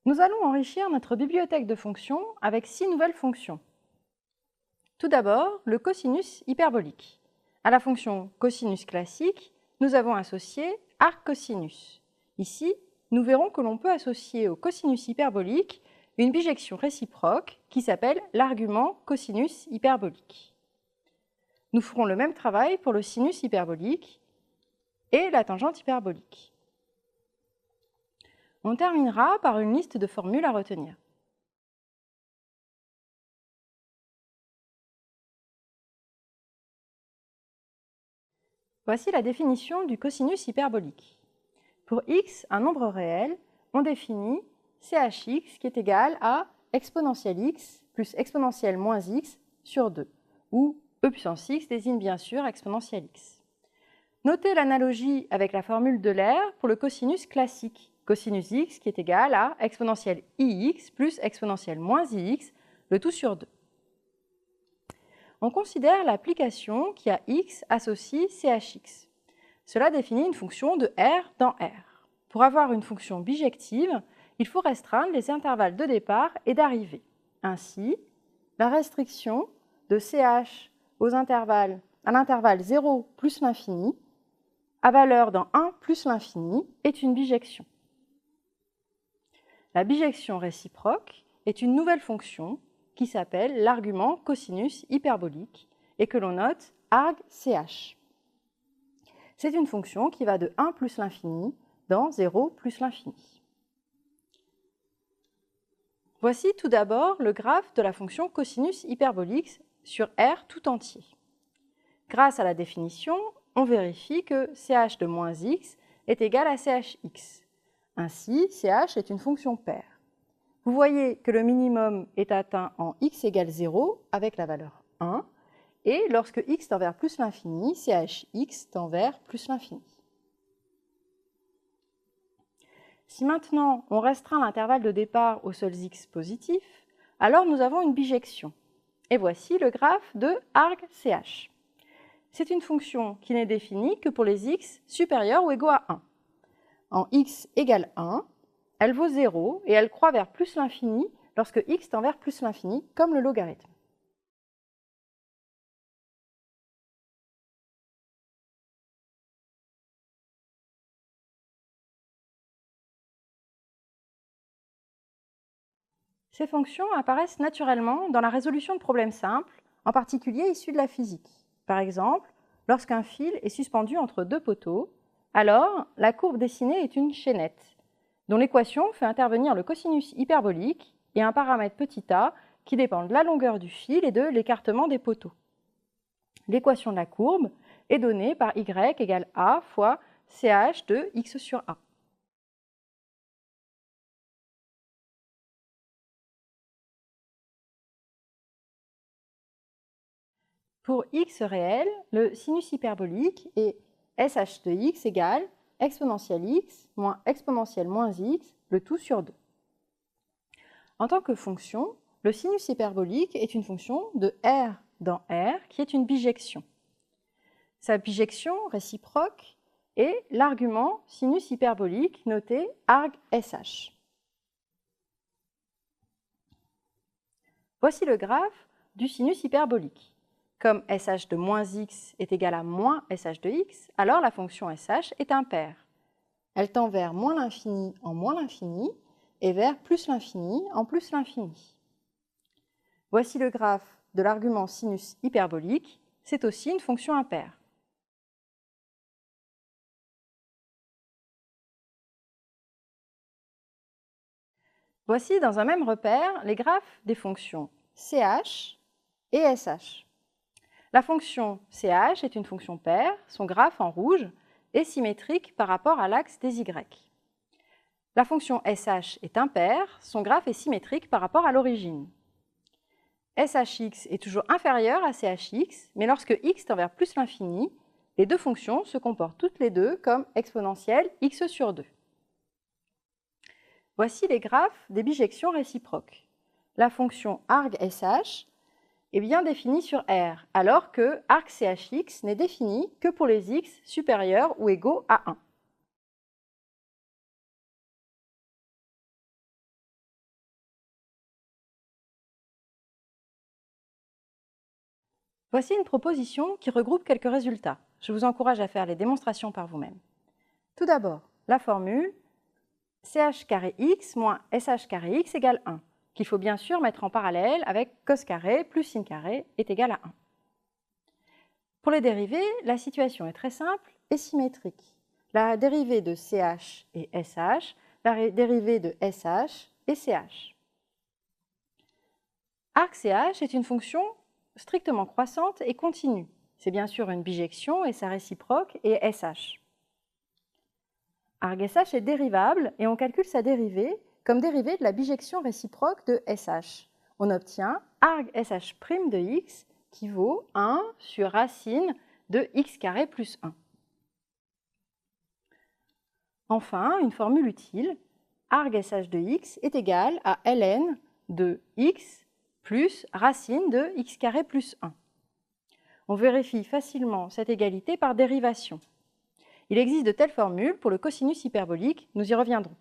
Nous allons enrichir notre bibliothèque de fonctions avec 6 nouvelles fonctions. Tout d'abord, le cosinus hyperbolique. À la fonction cosinus classique, nous avons associé arccosinus. Ici, nous verrons que l'on peut associer au cosinus hyperbolique une bijection réciproque qui s'appelle l'argument cosinus hyperbolique. Nous ferons le même travail pour le sinus hyperbolique et la tangente hyperbolique. On terminera par une liste de formules à retenir. Voici la définition du cosinus hyperbolique. Pour x, un nombre réel, on définit chx qui est égal à exponentielle x plus exponentielle moins x sur 2, où e puissance x désigne bien sûr exponentielle x. Notez l'analogie avec la formule d'Euler pour le cosinus classique, cosinus x qui est égal à exponentielle ix plus exponentielle moins ix, le tout sur 2. On considère l'application qui a x associe chx. Cela définit une fonction de R dans R. Pour avoir une fonction bijective, il faut restreindre les intervalles de départ et d'arrivée. Ainsi, la restriction de ch à l'intervalle 0 plus l'infini, à valeur dans 1 plus l'infini, est une bijection. La bijection réciproque est une nouvelle fonction qui s'appelle l'argument cosinus hyperbolique et que l'on note argch. C'est une fonction qui va de 1 plus l'infini dans 0 plus l'infini. Voici tout d'abord le graphe de la fonction cosinus hyperbolique sur R tout entier. Grâce à la définition, on vérifie que ch de moins x est égal à chx. Ainsi, ch est une fonction paire. Vous voyez que le minimum est atteint en x égale 0 avec la valeur 1, et lorsque x tend vers plus l'infini, chx tend vers plus l'infini. Si maintenant on restreint l'intervalle de départ aux seuls x positifs, alors nous avons une bijection. Et voici le graphe de argch. C'est une fonction qui n'est définie que pour les x supérieurs ou égaux à 1. En x égale 1, elle vaut 0 et elle croît vers plus l'infini lorsque x tend vers plus l'infini, comme le logarithme. Ces fonctions apparaissent naturellement dans la résolution de problèmes simples, en particulier issus de la physique. Par exemple, lorsqu'un fil est suspendu entre deux poteaux, alors la courbe dessinée est une chaînette, dont l'équation fait intervenir le cosinus hyperbolique et un paramètre petit a qui dépend de la longueur du fil et de l'écartement des poteaux. L'équation de la courbe est donnée par y égale a fois ch de x sur a. Pour x réel, le sinus hyperbolique est sh de x égale exponentielle x moins exponentielle moins x, le tout sur 2. En tant que fonction, le sinus hyperbolique est une fonction de R dans R qui est une bijection. Sa bijection réciproque est l'argument sinus hyperbolique noté argsh. Voici le graphe du sinus hyperbolique. Comme sh de moins x est égal à moins sh de x, alors la fonction sh est impaire. Elle tend vers moins l'infini en moins l'infini et vers plus l'infini en plus l'infini. Voici le graphe de l'argument sinus hyperbolique. C'est aussi une fonction impaire. Voici dans un même repère les graphes des fonctions ch et sh. La fonction ch est une fonction paire, son graphe en rouge est symétrique par rapport à l'axe des y. La fonction sh est impaire, son graphe est symétrique par rapport à l'origine. shx est toujours inférieur à chx, mais lorsque x tend vers plus l'infini, les deux fonctions se comportent toutes les deux comme exponentielles x sur 2. Voici les graphes des bijections réciproques. La fonction argsh est bien définie sur R, alors que argchx n'est définie que pour les x supérieurs ou égaux à 1. Voici une proposition qui regroupe quelques résultats. Je vous encourage à faire les démonstrations par vous-même. Tout d'abord, la formule ch carré x moins sh carré x égale 1, qu'il faut bien sûr mettre en parallèle avec cos carré plus sin carré est égal à 1. Pour les dérivés, la situation est très simple et symétrique. La dérivée de ch est sh, la dérivée de sh est ch. Arc ch est une fonction strictement croissante et continue. C'est bien sûr une bijection et sa réciproque est sh. Arg sh est dérivable et on calcule sa dérivée comme dérivée de la bijection réciproque de sh. On obtient arg sh' de x qui vaut 1 sur racine de x carré plus 1. Enfin, une formule utile, arg sh de x est égal à ln de x plus racine de x carré plus 1. On vérifie facilement cette égalité par dérivation. Il existe de telles formules pour le cosinus hyperbolique, nous y reviendrons.